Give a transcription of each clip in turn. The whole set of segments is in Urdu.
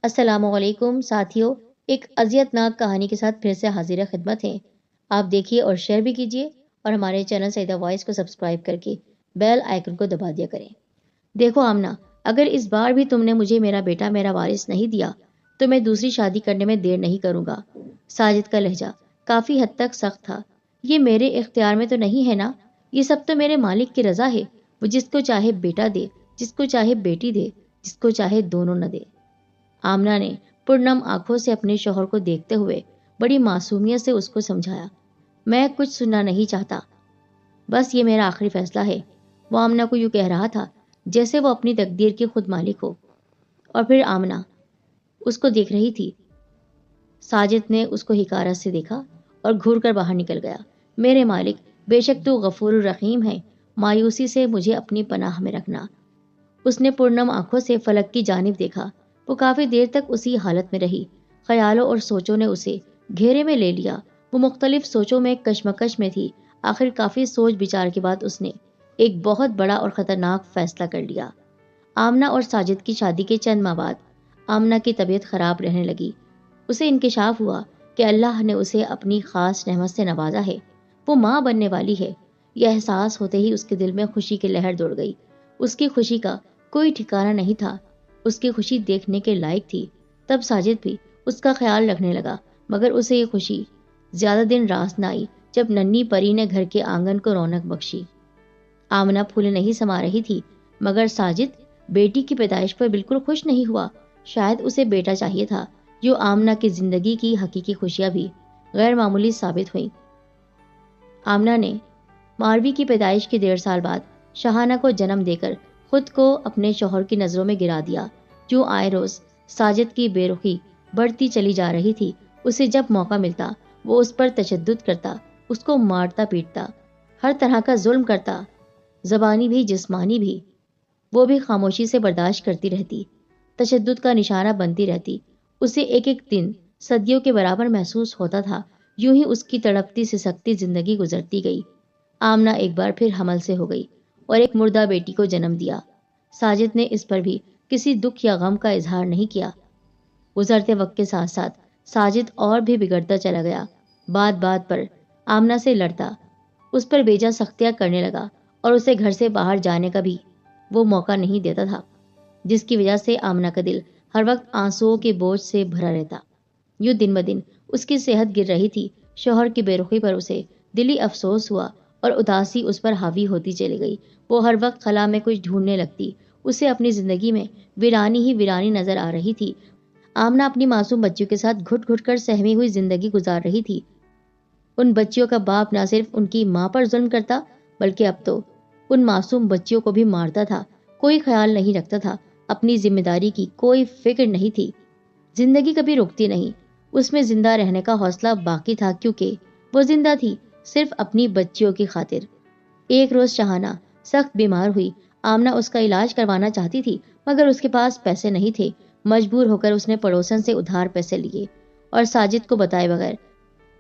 السلام علیکم ساتھیوں، ایک اذیت ناک کہانی کے ساتھ پھر سے حاضر خدمت ہیں۔ آپ دیکھیے اور شیئر بھی کیجیے اور ہمارے چینل سعیدہ وائس کو سبسکرائب کر کے بیل آئیکن کو دبا دیا کریں۔ دیکھو آمنہ، اگر اس بار بھی تم نے مجھے میرا بیٹا میرا وارث نہیں دیا تو میں دوسری شادی کرنے میں دیر نہیں کروں گا۔ ساجد کا لہجہ کافی حد تک سخت تھا۔ یہ میرے اختیار میں تو نہیں ہے نا، یہ سب تو میرے مالک کی رضا ہے، وہ جس کو چاہے بیٹا دے، جس کو چاہے بیٹی دے، جس کو چاہے دونوں نہ دے۔ آمنہ نے پرنم آنکھوں سے اپنے شوہر کو دیکھتے ہوئے بڑی معصومیت سے اس کو سمجھایا، میں کچھ سننا نہیں چاہتا، بس یہ میرا آخری فیصلہ ہے۔ وہ آمنہ کو یوں کہہ رہا تھا جیسے وہ اپنی تقدیر کی خود مالک ہو، اور پھر آمنہ اس کو دیکھ رہی تھی۔ ساجد نے اس کو حقارت سے دیکھا اور گھور کر باہر نکل گیا۔ میرے مالک، بے شک تو غفور الرحیم ہے، مایوسی سے مجھے اپنی پناہ میں رکھنا۔ اس نے پرنم آنکھوں سے فلک کی جانب دیکھا۔ وہ کافی دیر تک اسی حالت میں رہی۔ خیالوں اور سوچوں نے اسے گھیرے میں لے لیا۔ وہ مختلف سوچوں میں کشمکش میں تھی۔ آخر کافی سوچ بچار کے بعد اس نے ایک بہت بڑا اور خطرناک فیصلہ کر لیا۔ آمنہ اور ساجد کی شادی کے چند ماہ بعد آمنہ کی طبیعت خراب رہنے لگی۔ اسے انکشاف ہوا کہ اللہ نے اسے اپنی خاص نعمت سے نوازا ہے، وہ ماں بننے والی ہے۔ یہ احساس ہوتے ہی اس کے دل میں خوشی کی لہر دوڑ گئی۔ اس کی خوشی کا کوئی ٹھکانہ نہیں تھا۔ اس کی خوشی دیکھنے کے لائق تھی۔ تب ساجد بھی اس کا خیال رکھنے لگا، مگر اسے یہ خوشی زیادہ دن راست نہ آئی جب ننھی پری نے گھر کے آنگن کو رونق بخشی۔ آمنہ پھولے نہیں سما رہی تھی، مگر ساجد بیٹی کی پیدائش پر بالکل خوش نہیں ہوا۔ شاید اسے بیٹا چاہیے تھا۔ یوں آمنہ کی زندگی کی حقیقی خوشیاں بھی غیر معمولی ثابت ہوئیں۔ آمنہ نے ماروی کی پیدائش کے 1.5 سال بعد شاہانہ کو جنم دے کر خود کو اپنے شوہر کی نظروں میں گرا دیا۔ جو آئے روز ساجد کی بے رخی بڑھتی چلی جا رہی تھی۔ اسے جب موقع ملتا وہ اس پر تشدد کرتا، اس کو مارتا پیٹتا، ہر طرح کا ظلم کرتا، زبانی بھی جسمانی بھی۔ وہ بھی خاموشی سے برداشت کرتی رہتی، تشدد کا نشانہ بنتی رہتی۔ اسے ایک ایک دن صدیوں کے برابر محسوس ہوتا تھا۔ یوں ہی اس کی تڑپتی سسکتی زندگی گزرتی گئی۔ آمنہ ایک بار پھر حمل سے ہو گئی اور ایک مردہ بیٹی کو جنم دیا۔ ساجد نے اس پر بھی کسی دکھ یا غم کا اظہار نہیں کیا۔ گزرتے وقت کے ساتھ ساتھ ساجد اور بھی بگڑتا چلا گیا۔ بات بات پر آمنہ سے لڑتا، اس پر بیجا سختیاں کرنے لگا اور اسے گھر سے باہر جانے کا بھی وہ موقع نہیں دیتا تھا، جس کی وجہ سے آمنہ کا دل ہر وقت آنسوؤں کے بوجھ سے بھرا رہتا۔ یوں دن بدن اس کی صحت گر رہی تھی۔ شوہر کی بے رخی پر اسے دلی افسوس ہوا اور اداسی اس پر حاوی ہوتی چلی گئی۔ وہ ہر وقت خلا میں کچھ ڈھونڈنے لگتی۔ اسے اپنی زندگی میں ویرانی ہی ویرانی نظر آ رہی تھی۔ آمنہ اپنی معصوم بچیوں کے ساتھ گھٹ گھٹ کر سہمی ہوئی زندگی گزار رہی تھی۔ ان بچیوں کا باپ نہ صرف ان کی ماں پر ظلم کرتا، بلکہ اب تو ان معصوم بچیوں کو بھی مارتا تھا۔ کوئی خیال نہیں رکھتا تھا، اپنی ذمہ داری کی کوئی فکر نہیں تھی۔ زندگی کبھی رکتی نہیں، اس میں زندہ رہنے کا حوصلہ باقی تھا، کیونکہ وہ زندہ تھی صرف اپنی بچیوں کی خاطر۔ ایک روز شاہانہ سخت بیمار ہوئی۔ آمنہ اس کا علاج کروانا چاہتی تھی، مگر اس کے پاس پیسے نہیں تھے۔ مجبور ہو کر اس نے پڑوسن سے ادھار پیسے لیے اور ساجد کو بتائے بغیر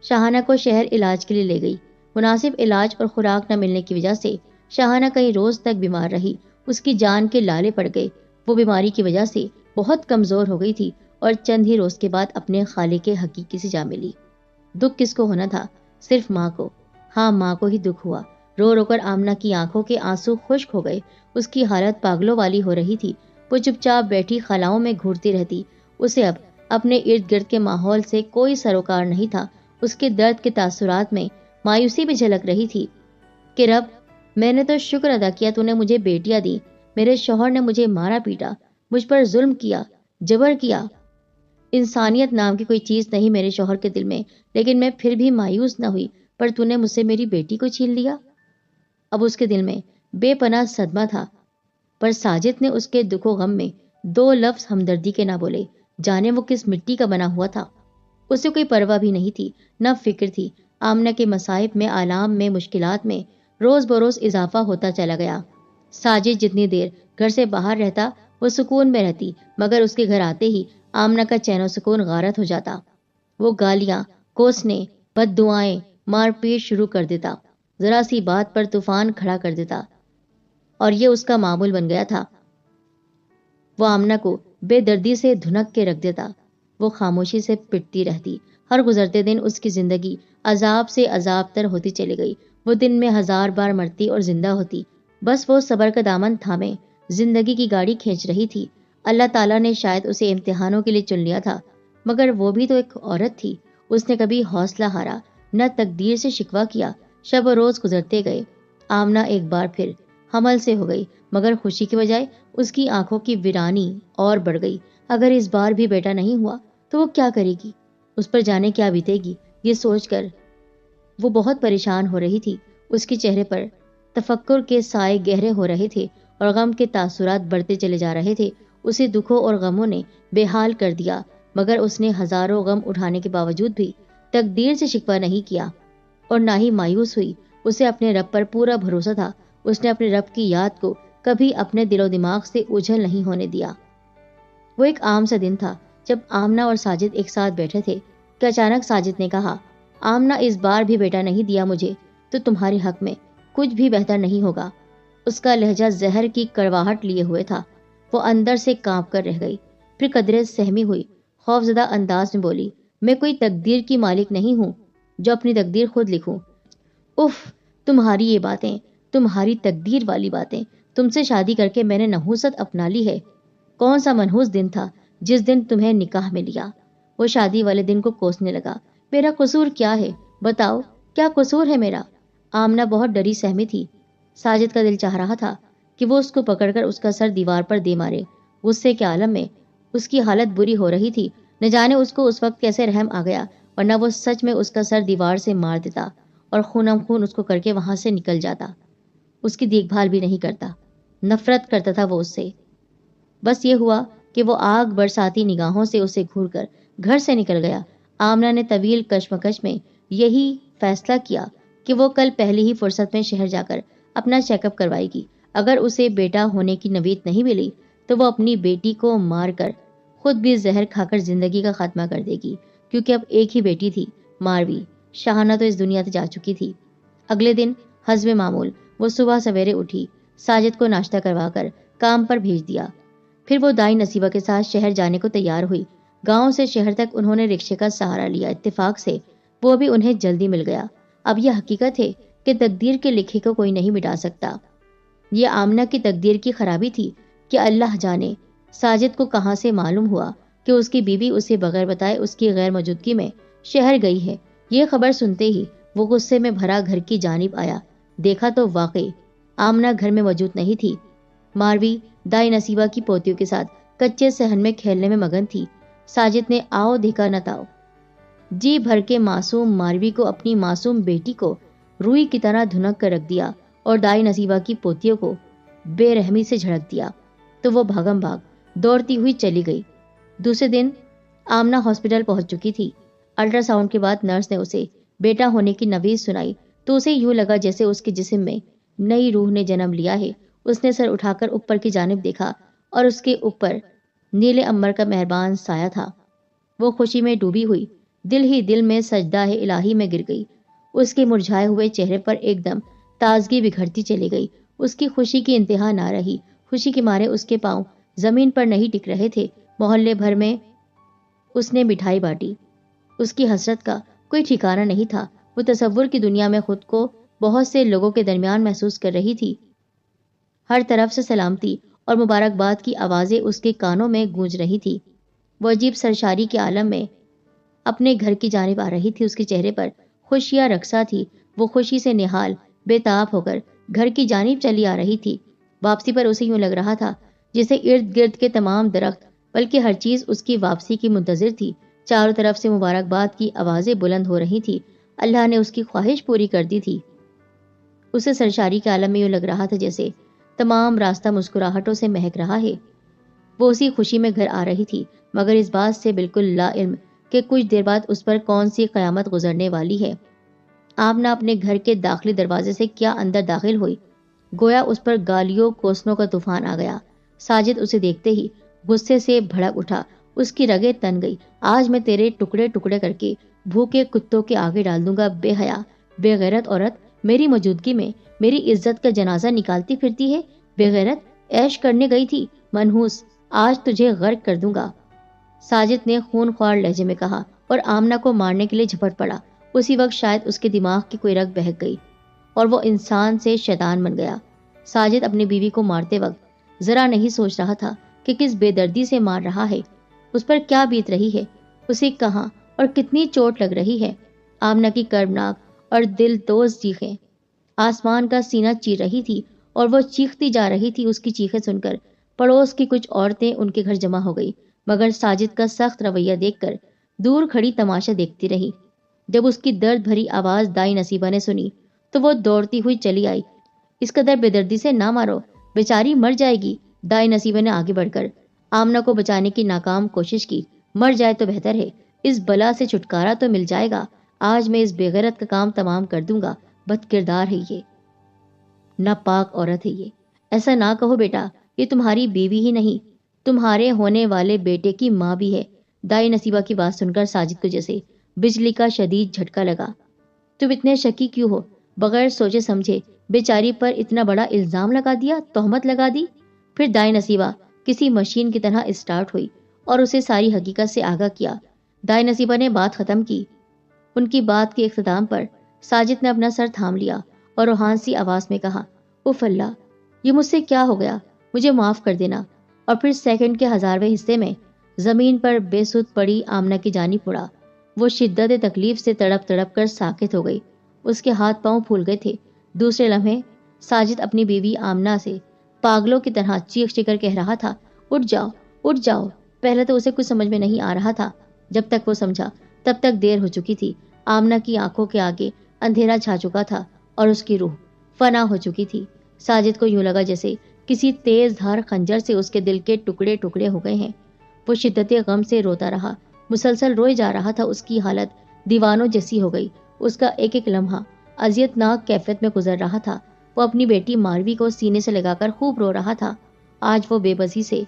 شاہانہ کو شہر علاج کے لیے لے گئی۔ مناسب علاج اور خوراک نہ ملنے کی وجہ سے شاہانہ کئی روز تک بیمار رہی۔ اس کی جان کے لالے پڑ گئے۔ وہ بیماری کی وجہ سے بہت کمزور ہو گئی تھی اور چند ہی روز کے بعد اپنے خالق کے حقیقی سے جا ملی۔ دکھ کس کو ہونا تھا؟ صرف ماں کو۔ ہاں، ماں کو ہی دکھ ہوا۔ رو رو کر آمنہ کی آنکھوں کے آنسو خشک ہو گئے۔ اس کی حالت پاگلوں والی ہو رہی تھی۔ وہ چپ چاپ بیٹھی خلاؤں میں گھورتی رہتی۔ اسے اب اپنے ارد گرد کے ماحول سے کوئی سروکار نہیں تھا۔ اس کے درد کے تاثرات میں مایوسی بھی جھلک رہی تھی کہ رب، میں نے تو شکر ادا کیا تو نے مجھے بیٹیاں دی، میرے شوہر نے مجھے مارا پیٹا، مجھ پر ظلم کیا، جبر کیا۔ انسانیت نام کی کوئی چیز نہیں میرے شوہر کے دل میں، لیکن میں پھر بھی مایوس نہ ہوئی، پر تو نے مجھ سے میری بیٹی کو چھین لیا۔ اب اس کے دل میں بے پناہ صدمہ تھا، پر ساجد نے اس کے دکھ و غم میں 2 لفظ ہمدردی کے نہ بولے۔ جانے وہ کس مٹی کا بنا ہوا تھا۔ اسے کوئی پرواہ بھی نہیں تھی، نہ فکر تھی۔ آمنہ کے مصائب میں، آلام میں، مشکلات میں روز بروز اضافہ ہوتا چلا گیا۔ ساجد جتنی دیر گھر سے باہر رہتا وہ سکون میں رہتی، مگر اس کے گھر آتے ہی آمنہ کا چین و سکون غارت ہو جاتا۔ وہ گالیاں، کوسنے، بد دعائیں، مار پیٹ شروع کر دیتا، ذرا سی بات پر طوفان کھڑا کر دیتا، اور یہ اس کا معمول بن گیا تھا۔ وہ آمنہ کو بے دردی سے دھنک کے رکھ دیتا۔ وہ خاموشی سے پٹتی رہتی۔ ہر گزرتے دن اس کی زندگی عذاب سے عذاب تر ہوتی چلی گئی۔ وہ دن میں 1000 بار مرتی اور زندہ ہوتی، بس وہ صبر کا دامن تھامے زندگی کی گاڑی کھینچ رہی تھی۔ اللہ تعالیٰ نے شاید اسے امتحانوں کے لیے چن لیا تھا، مگر وہ بھی تو ایک عورت تھی۔ اس نے کبھی حوصلہ ہارا، نہ تقدیر سے شکوہ کیا۔ شب و روز گزرتے گئے۔ آمنہ ایک بار پھر حمل سے ہو گئی، مگر خوشی کے بجائے اس کی آنکھوں کی ویرانی اور بڑھ گئی۔ اگر اس بار بھی بیٹا نہیں ہوا تو وہ کیا کرے گی؟ اس پر جانے کیا بیتے گی، یہ سوچ کر وہ بہت پریشان ہو رہی تھی۔ اس کے چہرے پر تفکر کے سائے گہرے ہو رہے تھے اور غم کے تاثرات بڑھتے چلے جا رہے تھے۔ اسے دکھوں اور غموں نے بے حال کر دیا، مگر اس نے ہزاروں غم اٹھانے کے باوجود بھی تقدیر سے شکوہ نہیں کیا اور نہ ہی مایوس ہوئی۔ اسے اپنے رب پر پورا بھروسہ تھا۔ اس نے اپنے رب کی یاد کو کبھی اپنے دل و دماغ سے اوجھل نہیں ہونے دیا۔ وہ ایک عام سا دن تھا جب آمنہ اور ساجد ایک ساتھ بیٹھے تھے کہ اچانک ساجد نے کہا، آمنہ اس بار بھی بیٹا نہیں دیا مجھے تو تمہارے حق میں کچھ بھی بہتر نہیں ہوگا۔ اس کا لہجہ زہر کی کڑواہٹ لیے ہوئے تھا۔ وہ اندر سے کانپ کر رہ گئی، پھر قدرے سہمی ہوئی، خوف زدہ انداز میں بولی، میں کوئی تقدیر کی مالک نہیں ہوں جو اپنی تقدیر خود لکھوں۔ اف، تمہاری یہ باتیں، تمہاری تقدیر والی باتیں، تم سے شادی کر کے میں نے نحوست اپنا لی ہے۔ کون سا منحوس دن تھا جس دن تمہیں نکاح میں لیا؟ وہ شادی والے دن کو کوسنے لگا۔ میرا قصور کیا ہے؟ بتاؤ، کیا قصور ہے میرا؟ آمنہ بہت ڈری سہمی تھی۔ ساجد کا دل چاہ رہا تھا کہ وہ اس کو پکڑ کر اس کا سر دیوار پر دے مارے۔ غصے کے عالم میں اس کی حالت بری ہو رہی تھی۔ نہ جانے اس کو اس وقت کیسے رحم آ گیا، ورنہ وہ سچ میں اس کا سر دیوار سے مار دیتا اور خونم خون اس کو کر کے وہاں سے نکل جاتا۔ اس کی دیکھ بھال بھی نہیں کرتا۔ نفرت کرتا تھا وہ اس سے۔ بس یہ ہوا کہ وہ آگ برساتی نگاہوں سے اسے گھور کر گھر سے نکل گیا۔ آمنہ نے طویل کشمکش میں یہی فیصلہ کیا کہ وہ کل پہلی ہی فرصت میں شہر جا کر اپنا چیک اپ کروائے گی۔ اگر اسے بیٹا ہونے کی نوید نہیں ملی تو وہ اپنی بیٹی کو مار کر خود بھی زہر کھا کر زندگی کا خاتمہ کر دے گی، کیونکہ اب ایک ہی بیٹی تھی، ماروی۔ شاہانہ تو اس دنیا سے جا چکی تھی۔ اگلے دن حسب معمول وہ صبح سویرے اٹھی، ساجد کو ناشتہ کروا کر کام پر بھیج دیا۔ پھر وہ دائی نصیبہ کے ساتھ شہر جانے کو تیار ہوئی۔ گاؤں سے شہر تک انہوں نے رکشے کا سہارا لیا۔ اتفاق سے وہ بھی انہیں جلدی مل گیا۔ اب یہ حقیقت ہے کہ تقدیر کے لکھے کو کوئی نہیں مٹا سکتا۔ یہ آمنہ کی تقدیر کی خرابی تھی کہ اللہ جانے ساجد کو کہاں سے معلوم ہوا کہ اس کی بیوی اسے بغیر بتائے اس کی غیر موجودگی میں شہر گئی ہے۔ یہ خبر سنتے ہی وہ غصے میں بھرا گھر کی جانب آیا۔ دیکھا تو واقعی آمنہ گھر میں موجود نہیں تھی۔ ماروی دائی نصیبہ کی پوتیوں کے ساتھ کچے صحن میں کھیلنے میں مگن تھی۔ ساجد نے آؤ دیکھا نہ تاؤ جی بھر کے معصوم ماروی کو اپنی معصوم بیٹی کو روئی کی طرح دھنک کر رکھ دیا اور دائی نصیبہ کی پوتیوں کو بے رحمی سے جھڑک دیا تو وہ بھاگم بھاگ دوڑتی ہوئی چلی گئی۔ دوسرے دن آمنہ ہاسپٹل پہنچ چکی تھی۔ الٹرا ساؤنڈ کے بعد نرس نے اسے بیٹا ہونے کی نوید سنائی تو اسے یوں لگا جیسے اس کے جسم میں نئی روح نے جنم لیا ہے۔ اس نے سر اٹھا کر اوپر کی جانب دیکھا اور اس کے اوپر نیلے امبر کا مہربان سایہ تھا۔ وہ خوشی میں ڈوبی ہوئی دل ہی دل میں سجدہ الہی میں گر گئی۔ اس کے مرجھائے ہوئے چہرے پر ایک دم تازگی بکھرتی چلی گئی۔ اس کی خوشی کی انتہا نہ رہی۔ خوشی کے مارے اس کے پاؤں زمین پر نہیں ٹک رہے تھے۔ محلے بھر میں اس نے مٹھائی بانٹی۔ اس کی حسرت کا کوئی ٹھکانہ نہیں تھا۔ وہ تصور کی دنیا میں خود کو بہت سے لوگوں کے درمیان محسوس کر رہی تھی۔ ہر طرف سے سلامتی اور مبارکباد کی آوازیں اس کے کانوں میں گونج رہی تھی۔ وہ عجیب سرشاری کے عالم میں اپنے گھر کی جانب آ رہی تھی۔ اس کے چہرے پر خوشیاں رقصہ تھی۔ وہ خوشی سے نہال بے تاب ہو کر گھر کی جانب چلی آ رہی تھی۔ واپسی پر اسے یوں لگ رہا تھا جسے ارد گرد کے تمام درخت بلکہ ہر چیز اس کی واپسی کی منتظر تھی۔ چاروں طرف سے مبارکباد کی آوازیں بلند ہو رہی تھی۔ اللہ نے اس کی خواہش پوری کر دی تھی۔ اسے سرشاری کے عالم میں یوں لگ رہا تھا جیسے تمام راستہ مسکراہٹوں سے مہک رہا ہے۔ وہ اسی خوشی میں گھر آ رہی تھی، مگر اس بات سے بالکل لا علم کہ کچھ دیر بعد اس پر کون سی قیامت گزرنے والی ہے۔ آمنہ اپنے گھر کے داخلی دروازے سے کیا اندر داخل ہوئی، گویا اس پر گالیوں کوسنوں کا طوفان آ گیا۔ ساجد اسے دیکھتے ہی غصے سے بھڑک اٹھا۔ اس کی رگیں تن گئی۔ آج میں تیرے ٹکڑے ٹکڑے کر کے بھوکے کتوں کے آگے ڈال دوں گا۔ بے حیا بے غیرت عورت، میری موجودگی میں میری عزت کا جنازہ نکالتی پھرتی ہے۔ بے غیرت، عیش کرنے گئی تھی، منحوس، آج تجھے غرق کر دوں گا، ساجد نے خون خوار لہجے میں کہا اور آمنہ کو مارنے کے لیے جھپٹ پڑا۔ اسی وقت شاید اس کے دماغ کی کوئی رگ بہک گئی اور وہ انسان سے شیطان بن گیا۔ ساجد اپنی بیوی کو مارتے وقت ذرا نہیں سوچ رہا تھا کہ کس بے دردی سے مار رہا ہے، اس پر کیا بیت رہی ہے، اسے کہاں اور کتنی چوٹ لگ رہی ہے۔ آمنہ کی کربناک اور دل دوز چیخیں آسمان کا سینہ چیر رہی تھی اور وہ چیختی جا رہی تھی۔ اس کی چیخیں سن کر پڑوس کی کچھ عورتیں ان کے گھر جمع ہو گئی، مگر ساجد کا سخت رویہ دیکھ کر دور کھڑی تماشا دیکھتی رہی۔ جب اس کی درد بھری آواز دائی نصیبہ نے سنی تو وہ دوڑتی ہوئی چلی آئی۔ اس قدر بے دردی سے نہ مارو، بیچاری مر جائے گی۔ دائی نصیبہ نے آگے بڑھ کر آمنہ کو بچانے کی ناکام کوشش کی۔ مر جائے تو بہتر ہے، اس بلا سے چھٹکارا تو مل جائے گا۔ آج میں اس بے غیرت کا کام تمام کر دوں گا۔ بد کردار ہے یہ، ناپاک عورت ہے یہ۔ ایسا نہ کہو بیٹا، یہ تمہاری بیوی ہی نہیں، تمہارے ہونے والے بیٹے کی ماں بھی ہے۔ دائی نصیبہ کی بات سن کر ساجد کو جیسے بجلی کا شدید جھٹکا لگا۔ تم اتنے شکی کیوں ہو؟ بغیر سوچے سمجھے بیچاری پر اتنا بڑا الزام لگا دیا، تہمت لگا دی۔ پھر دائی نصیبہ کسی مشین کی طرح اسٹارٹ ہوئی اور اسے ساری حقیقت سے آگاہ کیا۔ دائی نصیبہ نے بات ختم کی۔ ان کی بات کے اختتام پر ساجد نے اپنا سر تھام لیا اور روحان سی آواز میں کہا، اف اللہ، یہ مجھ سے کیا ہو گیا، مجھے معاف کر دینا۔ اور پھر سیکنڈ کے 1000ویں حصے میں زمین پر بے سود پڑی آمنہ کی جانب مڑا۔ وہ شدت تکلیف سے تڑپ تڑپ کر ساکت ہو گئی، اس کے ہاتھ پاؤں پھول گئے تھے۔ دوسرے لمحے ساجد اپنی بیوی آمنہ سے پاگلوں کی طرح چیخ چیخ کر کہہ رہا تھا، اٹھ جاؤ، اٹھ جاؤ۔ پہلے تو اسے کچھ سمجھ میں نہیں آ رہا تھا، جب تک وہ سمجھا تب تک دیر ہو چکی تھی۔ آمنہ کی آنکھوں کے آگے اندھیرا چھا چکا تھا اور اس کی روح فنا ہو چکی تھی۔ ساجد کو یوں لگا جیسے کسی تیز دھار خنجر سے اس کے دل کے ٹکڑے ٹکڑے ہو گئے ہیں۔ وہ شدت غم سے روتا رہا، مسلسل روئے جا رہا تھا۔ اس کی حالت دیوانوں جیسی ہو گئی، اس کا ایک ایک لمحہ اذیت ناک کیفیت میں گزر رہا تھا۔ وہ اپنی بیٹی ماروی کو سینے سے لگا کر خوب رو رہا تھا۔ آج وہ بے بسی سے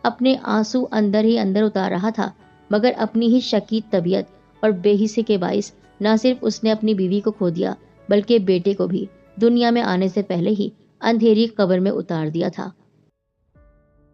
اپنے آنسو اندر ہی اندر اتار رہا تھا، مگر اپنی ہی شکیت طبیعت اور بے حسی کے باعث نہ صرف اس نے اپنی بیوی کو کھو دیا بلکہ بیٹے کو بھی دنیا میں آنے سے پہلے ہی اندھیری قبر میں اتار دیا تھا۔